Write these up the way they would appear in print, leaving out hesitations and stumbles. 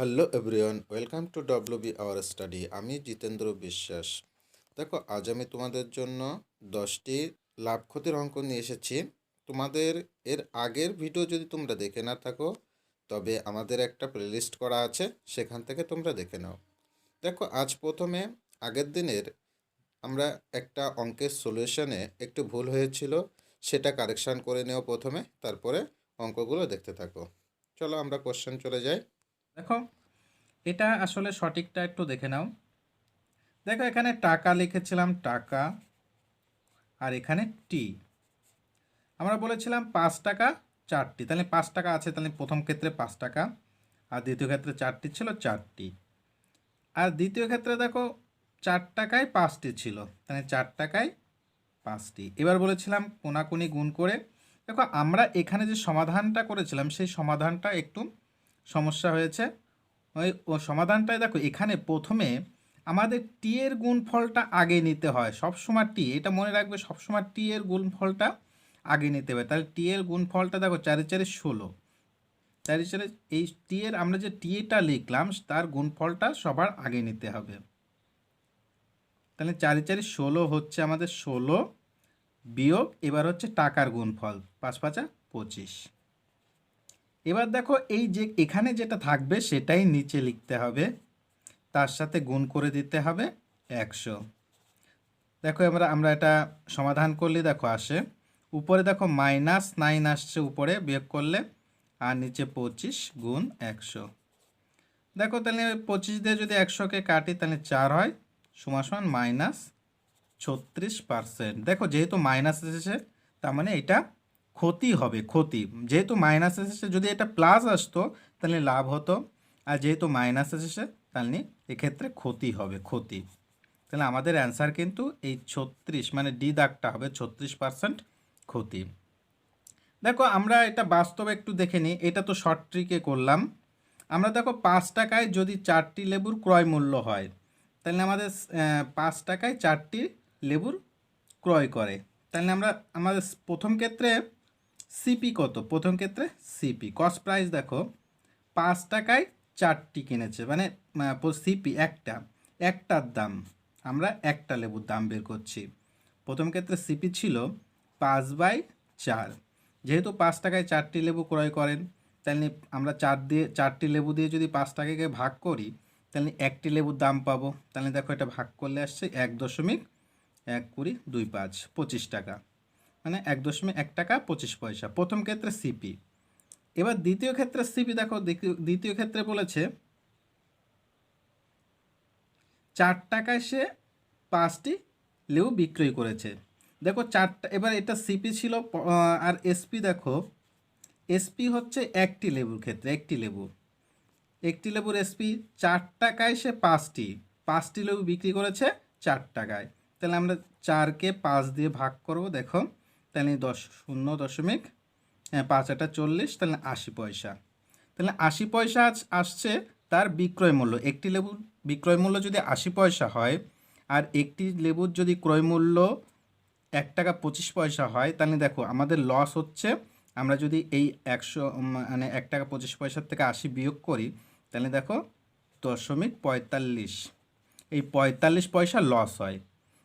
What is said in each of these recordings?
Hello everyone, welcome to WB our study. আমি জিতেন্দ্র বিশ্বাস। দেখো, আজ আমি তোমাদের জন্য 10টি লাভ ক্ষতির অঙ্ক নিয়ে এসেছি। তোমাদের এর আগের ভিডিও যদি তোমরা দেখে না থাকো, তবে আমাদের একটা প্লেলিস্ট করা আছে, সেখান থেকে তোমরা দেখে নাও। দেখো, আজ প্রথমে আগের দিনের আমরা একটা অঙ্কের সলিউশনে একটু ভুল হয়েছিল, সেটা কারেকশান করে নেও প্রথমে, তারপরে অঙ্কগুলো দেখতে থাকো। চলো আমরা কোশ্চেন চলে যাই। দেখো, এটা আসলে সঠিকটা একটু দেখে নাও। দেখো, এখানে টাকা লিখেছিলাম টাকা, আর এখানে টি। আমরা বলেছিলাম 5 টাকা 4টি, তাহলে 5 টাকা আছে, তাহলে প্রথম ক্ষেত্রে 5 টাকা, আর দ্বিতীয় ক্ষেত্রে 4টি ছিল 4টি। আর দ্বিতীয় ক্ষেত্রে দেখো 4 টাকায় 5টি ছিল, তাহলে 4 টাকায় 5টি। এবার বলেছিলাম কোনাকুনি গুণ করে। দেখো, আমরা এখানে যে সমাধানটা করেছিলাম সেই সমাধানটা একটু সমস্যা হয়েছে। ওই ও সমাধানটায় দেখো, এখানে প্রথমে আমাদের টি এর গুণফলটা আগে নিতে হয় সবসময়। টি, এটা মনে রাখবে, সবসময় টি এর গুণফলটা আগে নিতে হবে। তাহলে টি এর গুণফলটা দেখো 4 4 16, 4 4 এই টি এর আমরা যে টি এটা লিখলাম তার গুণফলটা সবার আগে নিতে হবে। তাহলে 4 4 16 হচ্ছে আমাদের 16 বিয়োগ, এবার হচ্ছে টাকার গুণফল 5 5 25। এবার দেখো, এই যে এখানে যেটা থাকবে সেটাই নিচে লিখতে হবে, তার সাথে গুণ করে দিতে হবে 100। দেখো, আমরা এটা সমাধান করলে দেখো আসে, উপরে দেখো -9 আসছে, উপরে বিয়োগ করলে, আর নিচে 25 গুণ 100। দেখো, তাহলে 25 দিয়ে যদি 100কে কাটি তাহলে 4 হয়, সমান সমান -36%। দেখো, যেহেতু মাইনাস এসেছে, তার মানে এটা ক্ষতি হবে, ক্ষতি। যেহেতু মাইনাস এসেছে, যদি এটা প্লাস আসতো তাহলে লাভ হতো, আর যেহেতু মাইনাস এসেছে তাহলে এক্ষেত্রে ক্ষতি হবে, ক্ষতি। তাহলে আমাদের অ্যান্সার কিন্তু এই 36, মানে ডি দাগটা হবে 36% ক্ষতি। দেখো, আমরা এটা বাস্তবে একটু দেখে নিই। এটা তো শর্ট ট্রিকে করলাম। আমরা দেখো 5 টাকায় যদি 4টি লেবুর ক্রয় মূল্য হয়, তাহলে আমাদের 5 টাকায় 4টি লেবুর ক্রয় করে। তাহলে আমরা আমাদের প্রথম ক্ষেত্রে সিপি কত? প্রথম ক্ষেত্রে সিপি কস্ট প্রাইস দেখো 5 টাকায় 4টি কিনেছে, মানে সিপি একটার দাম, আমরা একটা লেবুর দাম বের করছি। প্রথম ক্ষেত্রে সিপি ছিল 5/4। যেহেতু 5 টাকায় 4টি লেবু ক্রয় করেন, তাহলে আমরা 4টি লেবু দিয়ে যদি 5 টাকাকে ভাগ করি, তাহলে একটি লেবুর দাম পাবো। তাহলে দেখো, এটা ভাগ করলে আসছে 1.12025, 25 টাকা, মানে 1.1 টাকা 25 পয়সা। প্রথম ক্ষেত্রে সিপি। এবার দ্বিতীয় ক্ষেত্রে সিপি দেখো, দ্বিতীয় ক্ষেত্রে বলেছে 4 টাকায় সে 5টি লেবু বিক্রয় করেছে। দেখো, এবার এটা সিপি ছিল, আর এসপি দেখো, এসপি হচ্ছে একটি লেবুর ক্ষেত্রে, একটি লেবুর এসপি। 4 টাকায় সে পাঁচটি লেবু বিক্রি করেছে 4 টাকায়। তাহলে আমরা 4কে 5 দিয়ে ভাগ করব, দেখো, তাহলে 0.5 8 40, তাহলে 80 পয়সা। তাহলে 80 পয়সা আসছে তার বিক্রয় মূল্য। একটি লেবুর বিক্রয় মূল্য যদি 80 পয়সা হয়, আর একটি লেবুর যদি ক্রয় মূল্য 1 টাকা 25 পয়সা হয়, তাহলে দেখো আমাদের লস হচ্ছে। আমরা যদি এই 100, মানে 1 টাকা 25 পয়সার থেকে 80 বিয়োগ করি, তাহলে দেখো 0.45, এই 45 পয়সা লস হয়।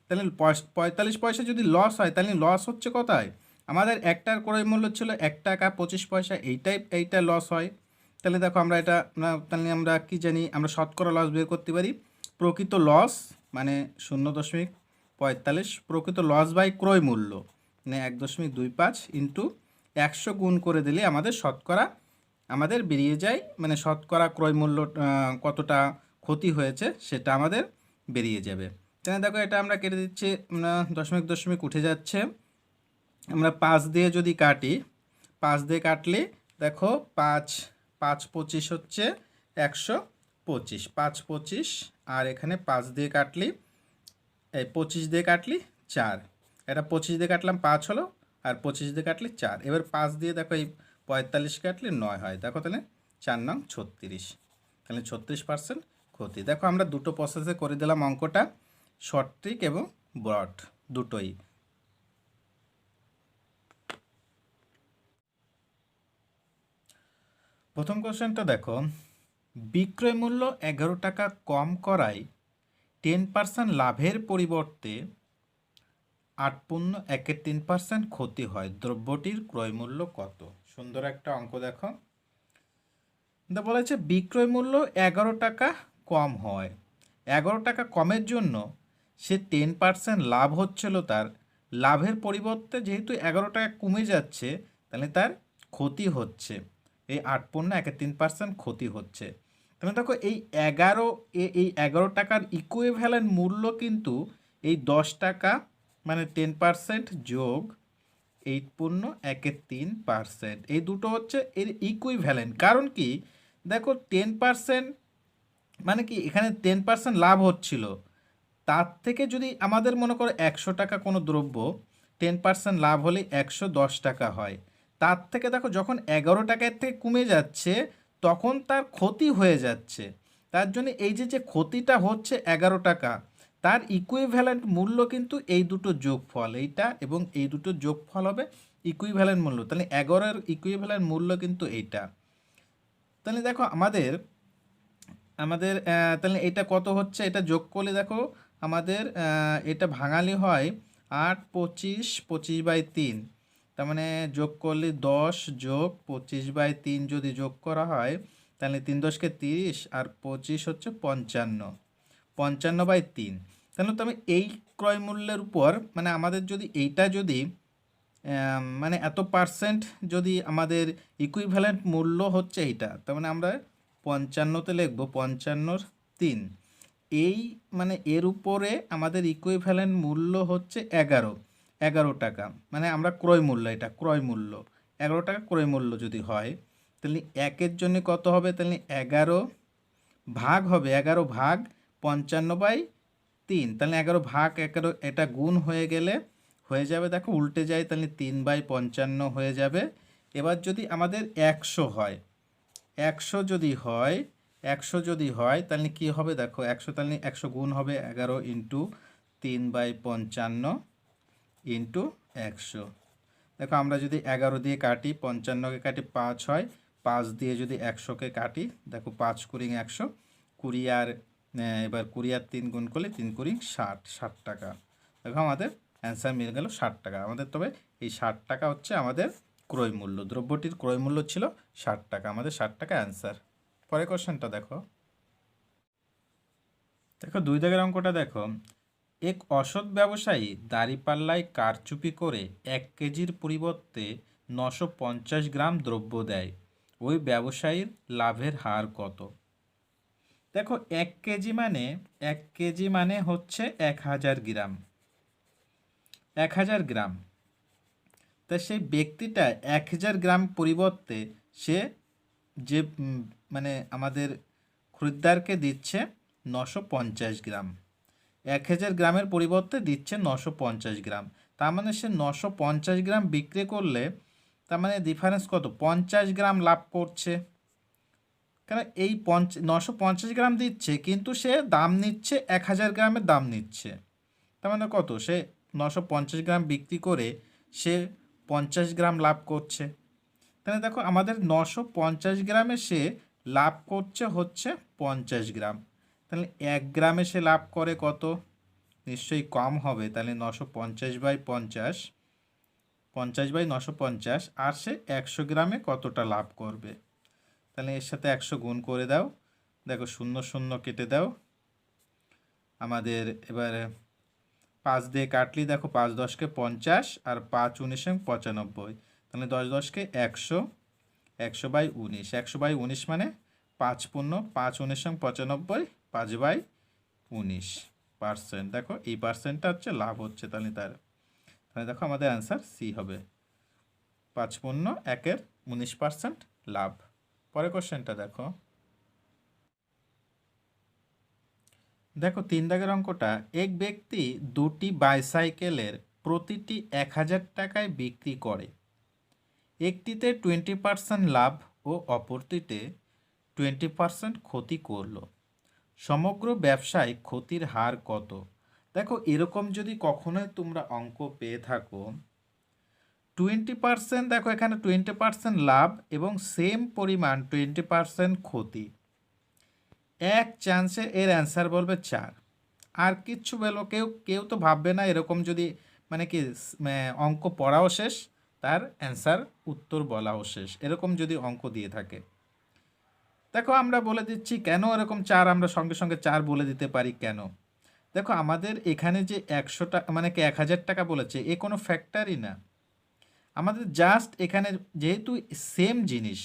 তাহলে 45 পয়সা যদি লস হয়, তাহলে লস হচ্ছে কোথায়? আমাদের একটার ক্রয় মূল্য ছিল 1 টাকা 25 পয়সা, এইটা লস হয়। তাহলে দেখো, আমরা এটা তাহলে আমরা কি জানি, আমরা শতকরা লস বের করতে পারি। প্রকৃত লস মানে 0.45, প্রকৃত লস বাই ক্রয় মূল্য মানে 1.25 ইন্টু 100 গুণ করে দিলে আমাদের শতকরা আমাদের বেরিয়ে যায়, মানে শতকরা ক্রয় মূল্য কতটা ক্ষতি হয়েছে সেটা আমাদের বেরিয়ে যাবে। তাহলে দেখো, এটা আমরা কেটে দিচ্ছি, দশমিক দশমিক উঠে যাচ্ছে। আমরা 5 দিয়ে যদি কাটি, 5 দিয়ে কাটলে দেখো 5 5 25 হচ্ছে 125, 5 25, আর এখানে 5 দিয়ে কাটলি, এই 25 দিয়ে কাটলি 4, এটা 25 দিয়ে কাটলাম 5 হলো, আর 25 দিয়ে কাটলি 4। এবার 5 দিয়ে দেখো এই 45 কাটলে 9 হয়। দেখো, তাহলে 4 নং 36, তাহলে 36% ক্ষতি। দেখো, আমরা দুটো প্রসেসে করে দিলাম অঙ্কটা, শর্ট ট্রিক এবং ব্রড দুটোই। প্রথম কোশ্চেনটা দেখো, বিক্রয় মূল্য 11 টাকা কম করায় 10% লাভের পরিবর্তে 8.13% ক্ষতি হয়, দ্রব্যটির ক্রয় মূল্য কত? সুন্দর একটা অঙ্ক দেখো। বলেছে বিক্রয় মূল্য 11 টাকা কম হয়, 11 টাকা কমের জন্য সে 10% লাভ হচ্ছিল, তার লাভের পরিবর্তে যেহেতু 11 টাকা কমে যাচ্ছে, তাহলে তার ক্ষতি হচ্ছে, এই 8.13% ক্ষতি হচ্ছে। তাহলে দেখো এই 11 টাকার ইকুইভ্যালেন্ট মূল্য কিন্তু এই 10 টাকা, মানে 10% যোগ 8.13%, এই দুটো হচ্ছে এর ইকুইভ্যালেন্ট। কারণ কি, দেখো 10% মানে কি, এখানে 10% লাভ হচ্ছিল, তার থেকে যদি আমাদের মনে করো 100 টাকা কোনো দ্রব্য, 10% লাভ হলে 110 টাকা হয়, তার থেকে দেখো যখন 11 টাকার থেকে কমে যাচ্ছে তখন তার ক্ষতি হয়ে যাচ্ছে। তার জন্য এই যে ক্ষতিটা হচ্ছে 11 টাকা, তার ইকুইভ্যালেন্ট মূল্য কিন্তু এই দুটো যোগফল, এইটা এবং এই দুটো যোগফল হবে ইকুইভ্যালেন্ট মূল্য। তাহলে 11-এর ইকুইভ্যালেন্ট মূল্য কিন্তু এইটা। তাহলে দেখো আমাদের আমাদের তাহলে এটা কত হচ্ছে, এটা যোগ করলে দেখো আমাদের এটা ভাঙালি হয় 8, 25, 25/3, তার মানে যোগ করলে 10 যোগ 25/3 যদি যোগ করা হয়, তাহলে 3 10 30 আর 25 হচ্ছে 55, 55/3। তাহলে তো আমি এই ক্রয় মূল্যের উপর, মানে আমাদের যদি এইটা যদি মানে এত পার্সেন্ট যদি আমাদের ইকুইভ্যালেন্ট মূল্য হচ্ছে এইটা, তার মানে আমরা 55-তে লিখবো 55/3, এই মানে এর উপরে আমাদের ইকুইভ্যালেন্ট মূল্য হচ্ছে 11 টাকা, মানে আমরা ক্রয় মূল্য, এটা ক্রয় মূল্য 11 টাকা ক্রয় মূল্য যদি হয়, তাহলে একের জন্য কত হবে, তাহলে 11 ভাগ হবে 11 ভাগ 55/3, তাহলে 11 ভাগ 11, এটা গুণ হয়ে গেলে হয়ে যাবে, দেখো উল্টে যায়, তাহলে 3/55 হয়ে যাবে। এবার যদি আমাদের 100 হয়, 100 যদি হয়, 100 যদি হয় তাহলে কি হবে, দেখো 100, তাহলে 100 গুণ হবে 11 ইন্টু 3/55 ইন্টু 100। দেখো আমরা যদি 11 দিয়ে কাটি, 55কে কাটি 5 হয়, 5 দিয়ে যদি 100কে কাটি, দেখো 5 কুড়ি 100, 20 আর এবার 20 আর 3 গুণ করলে 3 কুড়ি 60, 60 টাকা। দেখো আমাদের অ্যান্সার মিলে গেল 60 টাকা আমাদের। তবে এই 60 টাকা হচ্ছে আমাদের ক্রয় মূল্য, দ্রব্যটির ক্রয় মূল্য ছিল 60 টাকা, আমাদের 60 টাকা অ্যান্সার। পরের কোশ্চেনটা দেখো। দেখো 2 দাগের অঙ্কটা দেখো, এক অসৎ ব্যবসায়ী দাঁড়িপাল্লায় কারচুপি করে 1 কেজির পরিবর্তে 950 গ্রাম দ্রব্য দেয়, ওই ব্যবসায়ীর লাভের হার কত? দেখো 1 কেজি মানে হচ্ছে 1000 গ্রাম, 1000 গ্রাম। তা সেই ব্যক্তিটা 1000 গ্রাম পরিবর্তে সে যে মানে আমাদের খরিদ্দারকে দিচ্ছে 950 গ্রাম, 1000 গ্রামের পরিবর্তে দিচ্ছে 950 গ্রাম, তার মানে সে 950 গ্রাম বিক্রি করলে, তার মানে ডিফারেন্স কত, 50 গ্রাম লাভ করছে। কারণ এই 950 গ্রাম দিচ্ছে কিন্তু সে দাম নিচ্ছে 1000 গ্রামের দাম নিচ্ছে, তার মানে কত, সে 950 গ্রাম বিক্রি করে সে 50 গ্রাম লাভ করছে। তাহলে দেখো আমাদের 950 গ্রামে সে লাভ করছে হচ্ছে 50 গ্রাম, তাহলে 1 গ্রামে সে লাভ করে কত, নিশ্চয়ই কম হবে, তাহলে 950/50, 50/950, আর সে 100 গ্রামে কতটা লাভ করবে, তাহলে এর সাথে 100 গুণ করে দাও, দেখো 0 0 কেটে দাও, আমাদের এবারে 5 দিয়ে কাটলি, দেখো 5 10 50 আর 5 19 95, তাহলে 10 10 100, 100/19, 100/19 মানে 5 পূর্ণ 5 19 95, 5/19%। দেখো এই পার্সেন্টটা হচ্ছে লাভ হচ্ছে, তাহলে তাহলে দেখো আমাদের অ্যান্সার সি হবে, 5 পূর্ণ 1-এর 19% লাভ। পরের কোশ্চেনটা দেখো। দেখো 3 দাগের অঙ্কটা, এক ব্যক্তি 2টি বাইসাইকেলের প্রতিটি 1000 টাকায় বিক্রি করে, একটিতে 20% লাভ ও অপরটিতে 20% ক্ষতি করলো, সমগ্র ব্যবসায় ক্ষতির হার কত? দেখো এরকম যদি কখনোই তোমরা অঙ্ক পেয়ে থাকো, 20%, দেখো এখানে 20% লাভ এবং সেম পরিমাণ 20% ক্ষতি, এক চান্সে এর অ্যান্সার বলবে 4। আর কিচ্ছু বলো, কেউ কেউ তো ভাববে না এরকম যদি মানে কি অঙ্ক পড়াও শেষ, তার অ্যান্সার উত্তর বলাও শেষ, এরকম যদি অঙ্ক দিয়ে থাকে। দেখো আমরা বলে দিচ্ছি কেন এরকম 4 আমরা সঙ্গে সঙ্গে 4 বলে দিতে পারি কেন। দেখো আমাদের এখানে যে 100 টাকা মানে কি 1000 টাকা বলেছে, এ কোনো ফ্যাক্টরই না। আমাদের জাস্ট এখানে যেহেতু সেম জিনিস,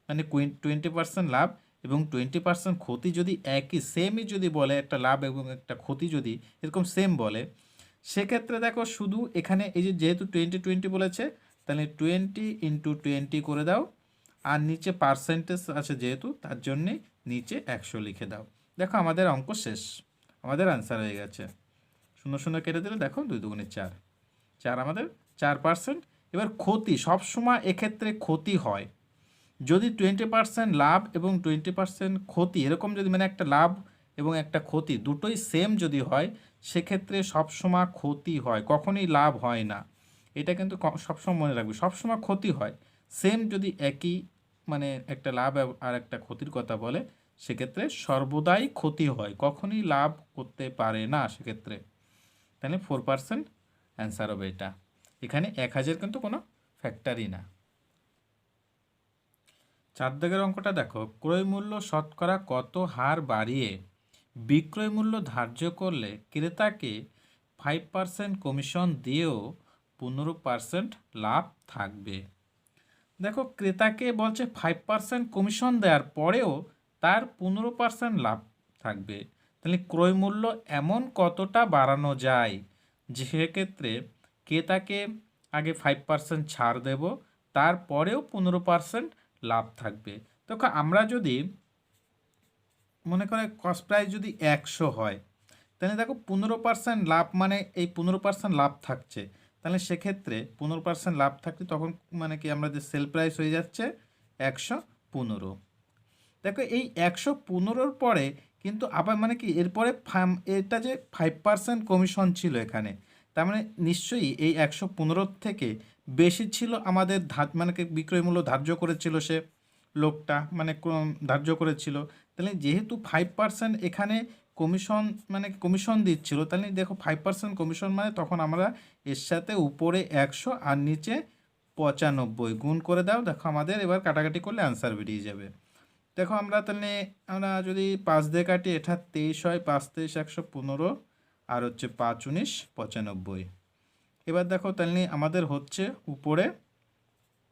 মানে 20% লাভ এবং 20% ক্ষতি যদি একই সেমই যদি বলে, একটা লাভ এবং একটা ক্ষতি যদি এরকম সেম বলে, সেক্ষেত্রে দেখো শুধু এখানে এই যে যেহেতু 20 বলেছে, তাহলে 20 × 20 করে দাও, আর নিচে পার্সেন্টেজ আছে যেহেতু তার জন্যে নিচে 100 লিখে দাও। দেখো আমাদের অঙ্ক শেষ, আমাদের আনসার হয়ে গেছে। 0 0 কেটে দিলে দেখো 2 2 4, 4 আমাদের 4%। এবার ক্ষতি সবসময় এক্ষেত্রে ক্ষতি হয়, যদি 20% লাভ এবং 20% ক্ষতি এরকম যদি মানে একটা লাভ এবং একটা ক্ষতি দুটোই সেম যদি হয়, সেক্ষেত্রে সবসময় ক্ষতি হয়, কখনোই লাভ হয় না। এটা কিন্তু সবসময় মনে রাখবে, সবসময় ক্ষতি হয়। সেম যদি একই মানে একটা লাভ আর একটা ক্ষতির কথা বলে, সেক্ষেত্রে সর্বদাই ক্ষতি হয়, কখনোই লাভ করতে পারে না সেক্ষেত্রে। তাহলে 4% অ্যান্সার হবে এটা। এখানে 1000 কিন্তু কোনো ফ্যাক্টরই না। 4 দাগের অঙ্কটা দেখো, ক্রয় মূল্য শতকরা কত হার বাড়িয়ে বিক্রয় মূল্য ধার্য করলে ক্রেতাকে 5% কমিশন দিয়েও 15% লাভ থাকবে। দেখো ক্রেতাকে বলছে 5% কমিশন দেওয়ার পরেও তার 15% লাভ থাকবে। তাহলে ক্রয় মূল্য এমন কতটা বাড়ানো যায় যে সেক্ষেত্রে ক্রেতাকে আগে 5% ছাড় দেব, তারপরেও 15% লাভ থাকবে। দেখো আমরা যদি মনে করে কস্ট প্রাইস যদি 100 হয়, তাহলে দেখো 15% লাভ মানে এই 15% লাভ থাকছে, তাহলে সেক্ষেত্রে 15% লাভ থাকলে তখন মানে কি আমরা যে সেল প্রাইস হয়ে যাচ্ছে 115। দেখো এই 115-র পরে কিন্তু আবার মানে কি এরপরে এটা যে 5% কমিশন ছিল এখানে, তার মানে নিশ্চয়ই এই 115 থেকে বেশি ছিল আমাদের মানে কি বিক্রয় মূল্য ধার্য করেছিল সে লোকটা, মানে ধার্য করেছিল। তাহলে যেহেতু 5% এখানে কমিশন মানে কমিশন দিচ্ছিল, তাহলে দেখো 5% কমিশন মানে তখন আমরা এর সাথে উপরে 100 আর নিচে 95 গুণ করে দাও। দেখো আমাদের এবার কাটাকাটি করলে অ্যান্সার বেরিয়ে যাবে। দেখো আমরা তাহলে আমরা যদি 5 দিয়ে কাটি, এটা 23 হয়, 5 23 115, আর হচ্ছে 5 19 95। এবার দেখো তাহলে আমাদের হচ্ছে উপরে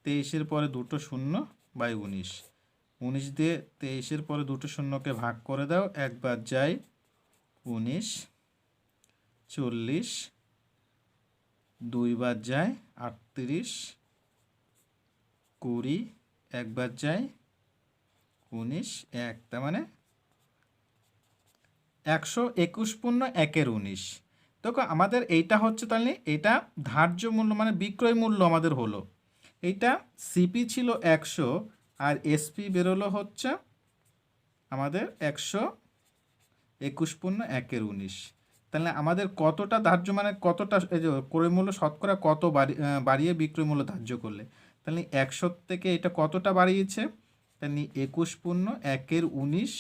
23-এর পরে দুটো শূন্য বাই 19, 19 দিয়ে 23-এর পরে দুটো শূন্যকে ভাগ করে দাও, একবার যায় 19, 40, দুইবার যায় 38, 20, একবার যায় 19, 1, তার মানে 121.1-19। দেখো আমাদের এইটা হচ্ছে তাহলে এটা ধার্য মূল্য মানে বিক্রয় মূল্য আমাদের হলো এইটা। সিপি ছিল 100 আর এসপি বেরোলো হচ্ছে আমাদের 121.1-19। তাহলে আমাদের কতটা ধার্য মানে কতটা এই যে ক্রয় মূল্য শতকরা কত বাড়িয়ে বিক্রয় মূল্য ধার্য করলে, তাহলে 100 থেকে এটা কতটা বাড়িয়েছে, তাহলে 21.1-19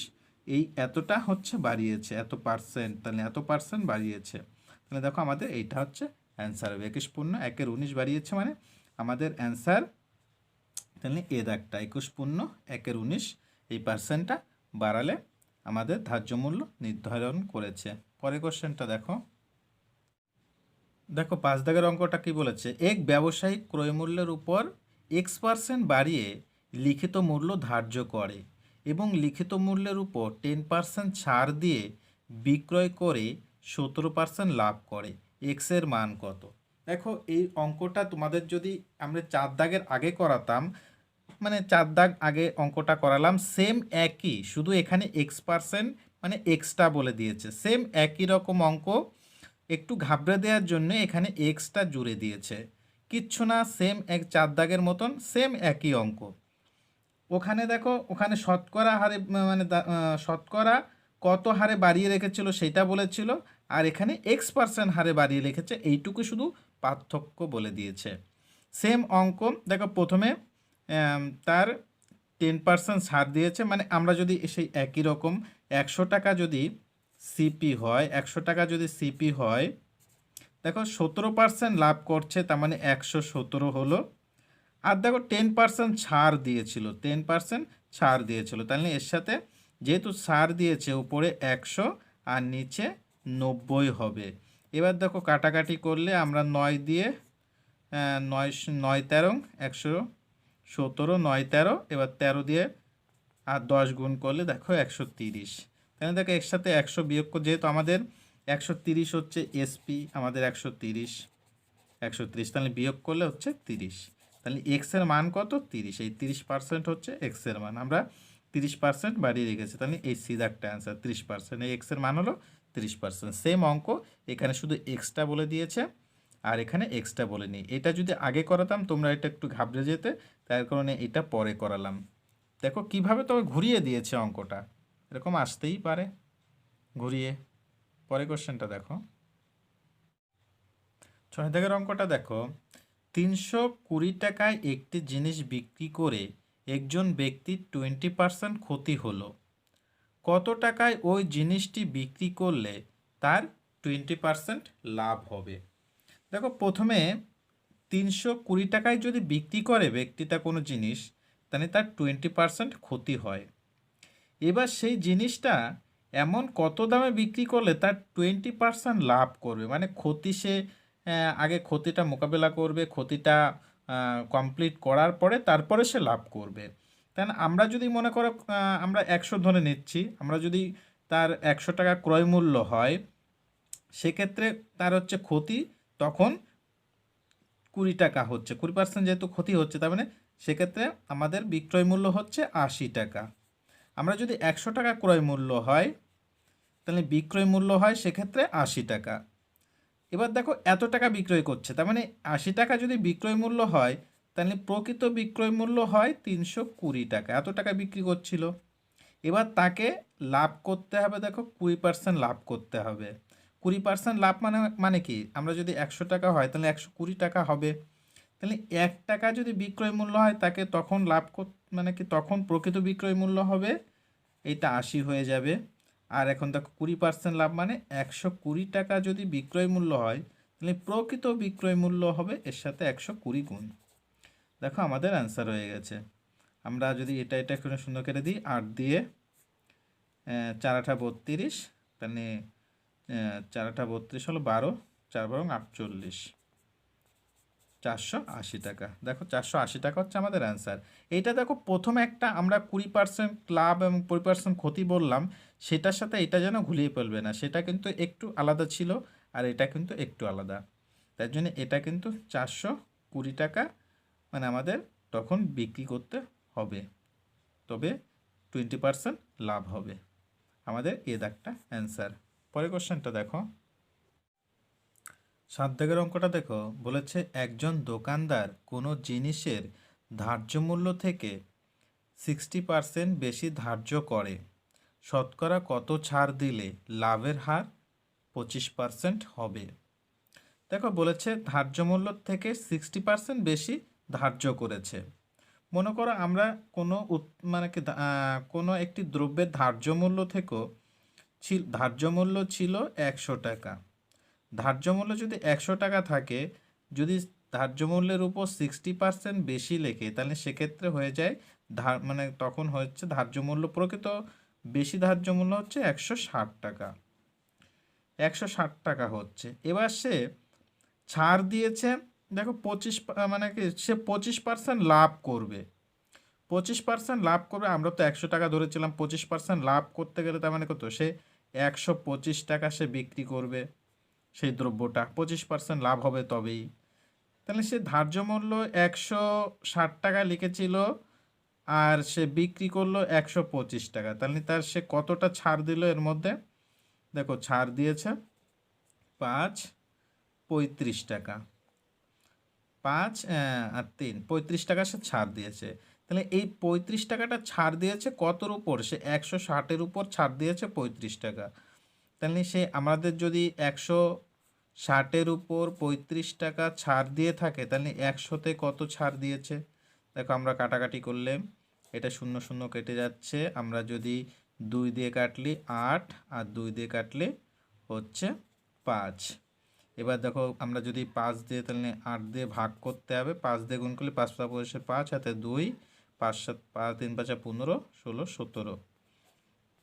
এই এতটা হচ্ছে বাড়িয়েছে, এত পার্সেন্ট, তাহলে এত পার্সেন্ট বাড়িয়েছে। তাহলে দেখো আমাদের এইটা হচ্ছে অ্যান্সার হবে 21.1-19 বাড়িয়েছে, মানে আমাদের অ্যান্সার তাহলে এ দাগটা 21.1-19 এই পার্সেন্টটা বাড়ালে আমাদের ধার্য মূল্য নির্ধারণ করেছে। পরের কোশ্চেনটা দেখো, দেখো 5 দাগের অঙ্কটা কি বলেছে, এক ব্যবসায়িক ক্রয় মূল্যের উপর X% বাড়িয়ে লিখিত মূল্য ধার্য করে এবং লিখিত মূল্যের উপর 10% ছাড় দিয়ে বিক্রয় করে 17% লাভ করে, এক্স এর মান কত। দেখো এই অঙ্কটা তোমাদের যদি আমরা 4 দাগের আগে করাতাম, মানে 4 দাগ আগে অঙ্কটা করালাম সেম একই, শুধু এখানে X% মানে এক্সটা বলে দিয়েছে, সেম একই রকম অঙ্ক, একটু ঘাবড়ে দেওয়ার জন্য এখানে এক্সটা জুড়ে দিয়েছে, কিচ্ছু না, সেম 4 দাগের মতন সেম একই অঙ্ক। ওখানে দেখো ওখানে শতকরা হারে মানে শতকরা কত হারে বাড়িয়ে রেখেছিল সেটা বলেছিল, আর এখানে X% হারে বাড়িয়ে রেখেছে, এইটুকু শুধু পার্থক্য বলে দিয়েছে। সেম অঙ্ক দেখো প্রথমে তার 10% ছাড় দিয়েছে, মানে আমরা যদি সেই একই রকম 100 টাকা যদি সিপি হয়, 100 টাকা যদি সিপি হয়, দেখো 17% লাভ করছে, তার মানে 117 হলো। আর দেখো 10% ছাড় দিয়েছিল, 10% ছাড় দিয়েছিল, তাহলে এর সাথে যেহেতু ছাড় দিয়েছে উপরে 100 আর নিচে 90 হবে। এবার দেখো কাটাকাটি করলে আমরা 9 দিয়ে 9 9 13 117, 9 13, এবার 13 দিয়ে আর 10 গুণ করলে দেখো 130। তাহলে দেখো এর সাথে 100 বিয়োগ করে, যেহেতু আমাদের 130 হচ্ছে এসপি, আমাদের 130, তাহলে বিয়োগ করলে হচ্ছে 30। তাহলে এক্সের মান কত? 30। এই 30% হচ্ছে এক্সের মান, আমরা 30% বাড়িয়ে রেখেছি, তাহলে এই সিধা একটা অ্যান্সার 30%। এই এক্সের মান হলো 30%। সেম অঙ্ক, এখানে শুধু এক্সটা বলে দিয়েছে আর এখানে এক্সটা বলেনি। এটা যদি আগে করাতাম তোমরা এটা একটু ঘাবড়ে যেতে, তার কারণে এটা পরে করালাম। দেখো কিভাবে তবে ঘুরিয়ে দিয়েছে অঙ্কটা, এরকম আসতেই পারে ঘুরিয়ে। পরে কোশ্চেনটা দেখো, 6 দাগের অঙ্কটা দেখো। 320 টাকায় একটি জিনিস বিক্রি করে একজন ব্যক্তির 20% ক্ষতি হলো। কত টাকায় ওই জিনিসটি বিক্রি করলে তার 20% লাভ হবে? দেখো প্রথমে 320 টাকায় যদি বিক্রি করে ব্যক্তিটা কোনো জিনিস, তাহলে তার 20% ক্ষতি হয়। এবার সেই জিনিসটা এমন কত দামে বিক্রি করলে তার 20% লাভ করবে, মানে ক্ষতি সে আগে ক্ষতিটা মোকাবেলা করবে, ক্ষতিটা কমপ্লিট করার পরে তারপরে সে লাভ করবে। তাই আমরা যদি মনে করো আমরা 100 ধরে নিচ্ছি, আমরা যদি তার 100 টাকা ক্রয় মূল্য হয়, সেক্ষেত্রে তার হচ্ছে ক্ষতি তখন 20 টাকা হচ্ছে, 20% যেহেতু ক্ষতি হচ্ছে, তার মানে সেক্ষেত্রে আমাদের বিক্রয় মূল্য হচ্ছে 80 টাকা। আমরা যদি 100 টাকা ক্রয় মূল্য হয়, তাহলে বিক্রয় মূল্য হয় সেক্ষেত্রে 80 টাকা। এবার দেখো এত টাকা বিক্রয় করছে, তার মানে 80 টাকা যদি বিক্রয় মূল্য হয়, তাহলে প্রকৃত বিক্রয় মূল্য হয় 320 টাকা। এত টাকা বিক্রি করছিল, এবার তাকে লাভ করতে হবে, দেখো 20% লাভ করতে হবে। 20% লাভ মানে মানে কি, আমরা যদি 100 টাকা হয় তাহলে 120 টাকা হবে। তাহলে 1 টাকা যদি বিক্রয় মূল্য হয়, তাকে তখন লাভ মানে কি, তখন প্রকৃত বিক্রয় মূল্য হবে এইটা 80 হয়ে যাবে। আর এখন দেখো 20% লাভ মানে 120 টাকা যদি বিক্রয় মূল্য হয়, তাহলে প্রকৃত বিক্রয় মূল্য হবে এর সাথে 120 গুণ। দেখো আমাদের অ্যান্সার হয়ে গেছে। আমরা যদি এটা একটু সুন্দর করে দিই, 8 দিয়ে 4 8 32, তাহলে 4 8 32 হলো 12, 4 12 48, 480 টাকা। দেখো 480 টাকা হচ্ছে আমাদের অ্যান্সার। এইটা দেখো প্রথমে একটা আমরা 20% লাভ এবং 20% ক্ষতি বললাম, সেটার সাথে এটা যেন ঘুলিয়ে ফেলবে না, সেটা কিন্তু একটু আলাদা ছিল আর এটা কিন্তু একটু আলাদা। তার জন্য এটা কিন্তু 420 টাকা মানে আমাদের তখন বিক্রি করতে হবে, তবে 20% লাভ হবে। আমাদের এ দাগটা অ্যান্সার। পরের কোশ্চেনটা দেখো, 7 দাগের অঙ্কটা দেখো। বলেছে একজন দোকানদার কোনো জিনিসের ধার্য মূল্য থেকে 60% বেশি ধার্য করে, শতকরা কত ছাড় দিলে লাভের হার 25% হবে? দেখো বলেছে ধার্য মূল্য থেকে 60% বেশি ধার্য করেছে। মনে করো আমরা কোনো মানে কি কোনো একটি দ্রব্যের ধার্য মূল্য থেকেও ধার্য মূল্য ছিল 100 টাকা। ধার্য মূল্য যদি 100 টাকা থাকে, যদি ধার্য মূল্যের উপর 60% বেশি লেখে, তাহলে সেক্ষেত্রে হয়ে যায় মানে তখন হচ্ছে ধার্য মূল্য, প্রকৃত বেশি ধার্য মূল্য হচ্ছে 160 টাকা। 160 টাকা হচ্ছে। এবার সে ছাড় দিয়েছে, দেখো 25 মানে কি সে 25% লাভ করবে। 25% লাভ করবে, আমরা তো 100 টাকা ধরেছিলাম, 25% লাভ করতে গেলে তার মানে কত, সে 125 টাকা সে বিক্রি করবে সেই দ্রব্যটা, 25% লাভ হবে তবেই। তাহলে সে ধার্য মূল্য 160 টাকা লিখেছিল আর সে বিক্রি করলো 125 টাকা, তাহলে তার সে কতটা ছাড় দিল এর মধ্যে? দেখো ছাড় দিয়েছে 5 35 টাকা, 5 আর 3 35 টাকা সে ছাড় দিয়েছে। তাহলে এই 35 টাকাটা ছাড় দিয়েছে কতর উপর? সে 160-এর উপর ছাড় দিয়েছে 35 টাকা। তাহলে সে আমাদের যদি 160-এর উপর 35 টাকা ছাড় দিয়ে থাকে, তাহলে 100-তে কত ছাড় দিয়েছে? দেখো আমরা কাটাকাটি করলে এটা 0 0 কেটে যাচ্ছে, আমরা যদি 2 দিয়ে কাটলে 8 আর 2 দিয়ে কাটলে হচ্ছে 5। এবার দেখো আমরা যদি 5 দিয়ে তাহলে 8 দিয়ে ভাগ করতে হবে, 5 দিয়ে গুণ করলে 5 5 পঁচিশে 5 হাতে 2, 5 7 5 3 5 15 16 17।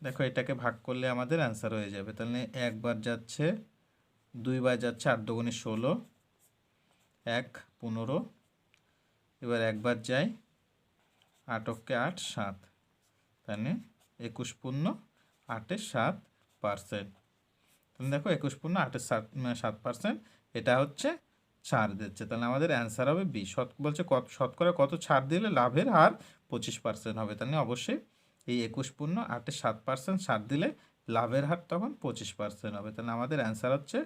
দেখো এটাকে ভাগ করলে আমাদের অ্যান্সার হয়ে যাবে। তাহলে একবার যাচ্ছে, 2 বার যাচ্ছে, 8 দুগুণে 16, 1 15। এবার একবার যায়, 8 অক্ষে 8 7, তাহলে 21 পূর্ণ 8-এর 7%। তাহলে দেখো 21 পূর্ণ 8-এর 7%, এটা হচ্ছে ছাড় দিচ্ছে। তাহলে আমাদের অ্যান্সার হবে বি। বলছে কত শতকরা কত ছাড় দিলে লাভের হার 25% হবে। তাহলে অবশ্যই এই 21 পূর্ণ 8-এর 7% ছাড় দিলে লাভের হার তখন 25% হবে। তাহলে আমাদের অ্যান্সার হচ্ছে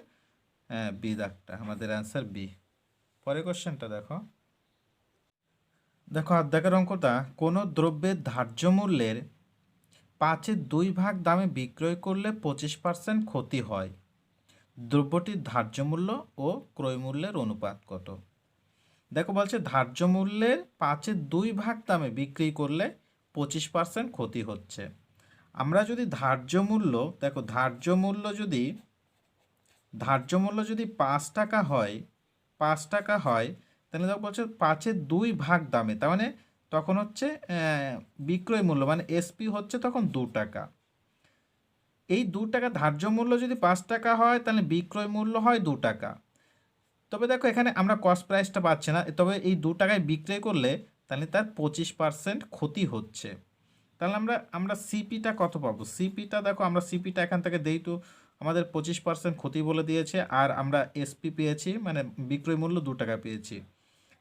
বি দাগটা, আমাদের অ্যান্সার বি। পরের কোশ্চেনটা দেখো। দেখো অর্ধেকের অঙ্কটা, কোনো দ্রব্যের ধার্য মূল্যের 5/2 দামে বিক্রয় করলে 25% ক্ষতি হয়। দ্রব্যটির ধার্য মূল্য ও ক্রয় মূল্যের অনুপাত কত? দেখো বলছে ধার্য মূল্যের 5/2 দামে বিক্রি করলে 25% ক্ষতি হচ্ছে। আমরা যদি ধার্য মূল্য, দেখো ধার্য মূল্য যদি 5 টাকা হয়, 5 টাকা হয়, তাহলে দেখো বলছে 5/2 দামে, তার মানে তখন হচ্ছে বিক্রয় মূল্য মানে এসপি হচ্ছে তখন 2 টাকা। এই 2 টাকা ধার্য মূল্য যদি 5 টাকা হয়, তাহলে বিক্রয় মূল্য হয় 2 টাকা। তবে দেখো এখানে আমরা কস্ট প্রাইসটা পাচ্ছি না, তবে এই 2 টাকায় বিক্রয় করলে তাহলে তার 25% ক্ষতি হচ্ছে। তাহলে আমরা সিপিটা কত পাবো? সিপিটা দেখো, আমরা সিপিটা এখান থেকে দেই তো, আমাদের 25% ক্ষতি বলে দিয়েছে, আর আমরা এসপি পেয়েছি মানে বিক্রয় মূল্য 2 টাকা পেয়েছি।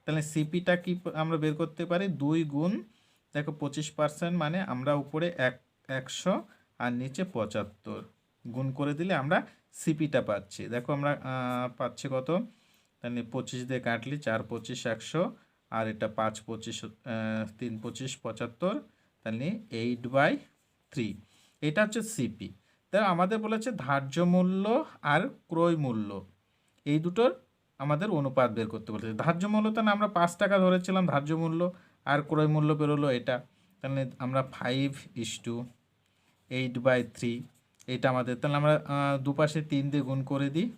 তাহলে সিপিটা কি আমরা বের করতে পারি? 2 গুণ, দেখো 25% মানে আমরা উপরে 100 আর নিচে 75 গুণ করে দিলে আমরা সিপিটা পাচ্ছি। দেখো আমরা পাচ্ছি কত? তাহলে 25 দিয়ে কাটলি 4 25 100, আর এটা 5 25 3 25 75, তাহলে 8/3, এটা হচ্ছে সিপি। তাহলে আমাদের বলেছে ধার্য মূল্য আর ক্রয় মূল্য এই দুটোর আমাদের অনুপাত বের করতে বলেছে। ধার্য মূল্য তাহলে আমরা 5 টাকা ধরেছিলাম ধার্য মূল্য, আর ক্রয় মূল্য বেরোলো এটা। তাহলে আমরা 5:8/3, এটা আমাদের। তাহলে আমরা দুপাশে 3 দিয়ে গুণ করে দিই,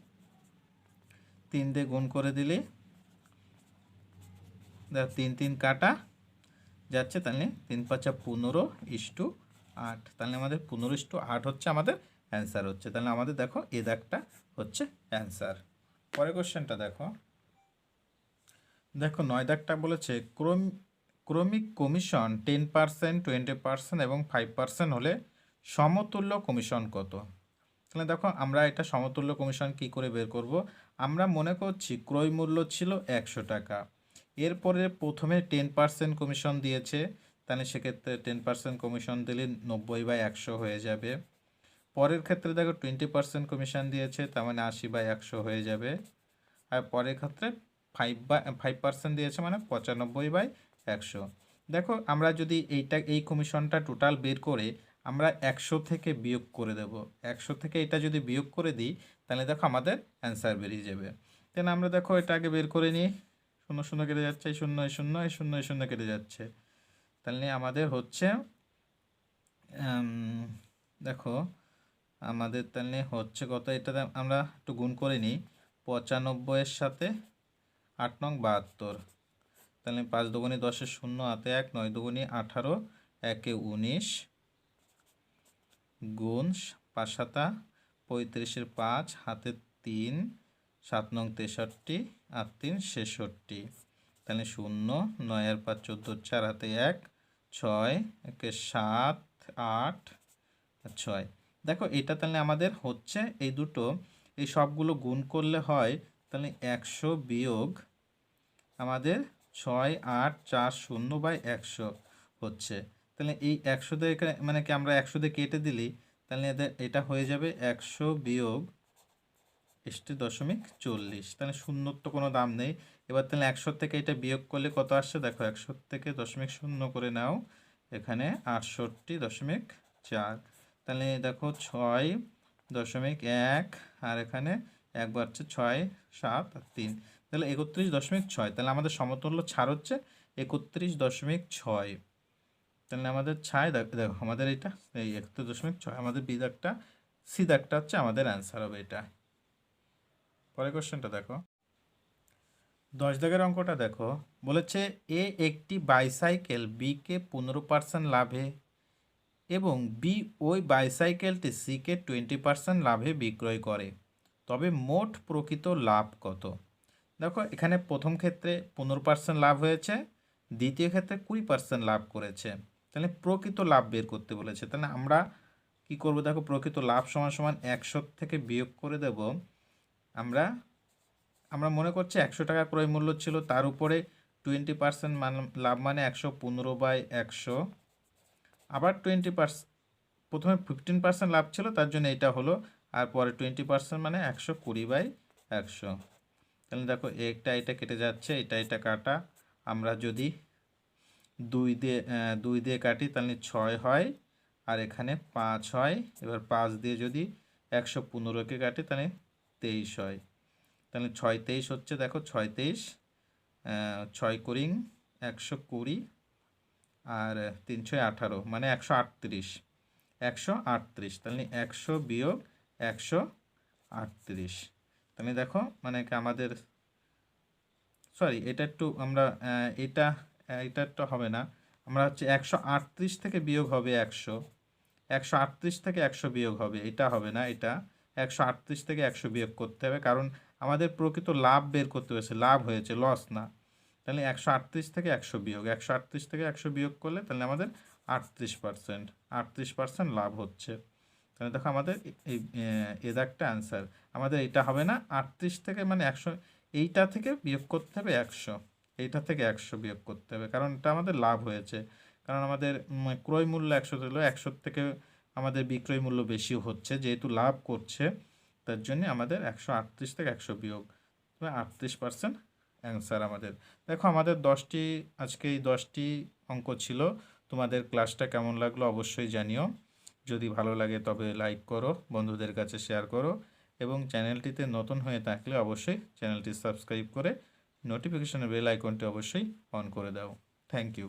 3 দিয়ে গুণ করে দিলে 3 3 কাটা যাচ্ছে, তাহলে 3 5 15:8, তাহলে আমাদের 15:8 হচ্ছে আমাদের অ্যান্সার হচ্ছে। তাহলে আমাদের দেখো এ দাগটা হচ্ছে অ্যান্সার। পরের কোশ্চেনটা দেখো। দেখো 9 দাগটা বলেছে ক্রমিক কমিশন 10%, 20% এবং 5% হলে সমতুল্য কমিশন কত? তাহলে দেখো আমরা এটা সমতুল্য কমিশন কি করে বের করব? আমরা মনে করছি ক্রয় মূল্য ছিল 100 টাকা, এরপরে প্রথমে 10% কমিশন দিয়েছে, তাহলে সেক্ষেত্রে 10% কমিশন দিলে 90/100 হয়ে যাবে। পরের ক্ষেত্রে দেখো 20% কমিশন দিয়েছে, তার মানে 80/100 হয়ে যাবে। আর পরের ক্ষেত্রে 5% দিয়েছে মানে 95/100। দেখো আমরা যদি এই কমিশনটা টোটাল বের করে আমরা 100 থেকে বিয়োগ করে দেব, 100 থেকে এটা যদি বিয়োগ করে দিই, তাহলে দেখো আমাদের অ্যান্সার বেরিয়ে যাবে। তাহলে আমরা দেখো এটা আগে বের করে নিই, 0 0 কেটে যাচ্ছে, 0 0 0 0 কেটে যাচ্ছে, তাহলে আমাদের হচ্ছে দেখো আমাদের তাহলে হচ্ছে কত, এটা আমরা একটু গুণ করে নিই, 95-এর সাথে 8 নং 72, তাহলে 5 দুগুণে 10-এর 0 হাতে 1, 9 দুগুণে 18, 1-এ 19 গুণ 5 7 35-এর 5 হাতে 3, 7 নং 63 আর 3 66, তাহলে 0, 9 আর 5 14, 4 হাতে 1, 6, 1-এ 7 8 আর 6। দেখো এটা তাহলে আমাদের হচ্ছে এই দুটো, এই সবগুলো গুণ করলে হয় তাহলে 100 বিয়োগ আমাদের 6 8 4 0/100 হচ্ছে। তাহলে এই 100 দিয়ে এখানে মানে কি আমরা 100 দিয়ে কেটে দিলি, তাহলে এটা হয়ে যাবে 100 বিয়োগ 60.40, তাহলে শূন্যর তো কোনো দাম নেই। এবার তাহলে 100 থেকে এটা বিয়োগ করলে কত আসছে? দেখো 100 থেকে 0.0 করে নাও, এখানে 68.4, তাহলে দেখো 6.1 আর এখানে 1 বাড়ছে 6 7 আর 3, তাহলে 31.6, তাহলে আমাদের সমতুল্য ছাড় হচ্ছে 31.6। তাহলে আমাদের ছায় দেখো দেখো আমাদের এটা এই 71.6 আমাদের বি দাগটা, সি দাগটা হচ্ছে আমাদের অ্যান্সার হবে এটা। পরের কোশ্চেনটা দেখো, 10 দাগের অঙ্কটা দেখো, বলেছে এ একটি বাইসাইকেল বিকে 15% লাভে এবং বি ওই বাইসাইকেলটি সিকে 20% লাভে বিক্রয় করে, তবে মোট প্রকৃত লাভ কত? দেখো এখানে প্রথম ক্ষেত্রে 15% লাভ হয়েছে, দ্বিতীয় ক্ষেত্রে 20% লাভ করেছে, তাহলে প্রকৃত লাভ বের করতে বলেছে। তাহলে আমরা কি করব, দেখো প্রকৃত লাভ সমান সমান 100 থেকে বিয়োগ করে দেব। আমরা আমরা মনে করছি 100 টাকা ক্রয় মূল্য ছিল, তার উপরে 20% লাভ মানে 115/100, আবার 20%, প্রথমে 15% লাভ ছিল তার জন্য এটা হলো, আর পরে 20% মানে 120/100। তাহলে দেখো এটা কেটে যাচ্ছে, এটা কাটা, আমরা যদি 2 দিয়ে কাটি তাহলে 6 হয়, আর এখানে 5 হয়। এবার 5 দিয়ে যদি 115কে কাটি তাহলে 23 হয়। তাহলে 6 23 হচ্ছে, দেখো 6 23, 6 কুড়ি 120, আর 3 6 18 মানে 138, 138। তাহলে 100 বিয়োগ 138। তাহলে দেখো মানে কি আমাদের, সরি এটা একটু আমরা এটা একটু হবে না, আমরা হচ্ছে 138 থেকে বিয়োগ হবে 100, 138 থেকে 100 বিয়োগ হবে, এটা হবে না, এটা 138 থেকে 100 বিয়োগ করতে হবে, কারণ আমাদের প্রকৃত লাভ বের করতে হয়েছে, লাভ হয়েছে, লস না। তাহলে 138 থেকে 100 বিয়োগ, 138 থেকে 100 বিয়োগ করলে তাহলে আমাদের 38%, 38% লাভ হচ্ছে। তাহলে দেখো আমাদের এই এ দাগটা অ্যান্সার। আমাদের এটা হবে না, 38 থেকে মানে 100, এইটা থেকে বিয়োগ করতে হবে 100, এইটা থেকে 100 বিয়োগ করতে হবে, কারণ এটা আমাদের লাভ হয়েছে। কারণ আমাদের ক্রয় মূল্য 100 ছিল, 100 থেকে আমাদের বিক্রয় মূল্য বেশি হচ্ছে, যেহেতু লাভ করছে তার জন্য আমাদের 138 থেকে 100 বিয়োগ, 38% অ্যান্সার আমাদের। দেখো আমাদের আজকে এই 10টি অঙ্ক ছিল। তোমাদের ক্লাসটা কেমন লাগলো অবশ্যই জানিও। যদি ভালো লাগে তবে লাইক করো, বন্ধুদের কাছে শেয়ার করো, এবং চ্যানেলটিতে নতুন হয়ে থাকলে অবশ্যই চ্যানেলটি সাবস্ক্রাইব করে নোটিফিকেশনের বেল আইকনটি অবশ্যই অন করে দাও। Thank you.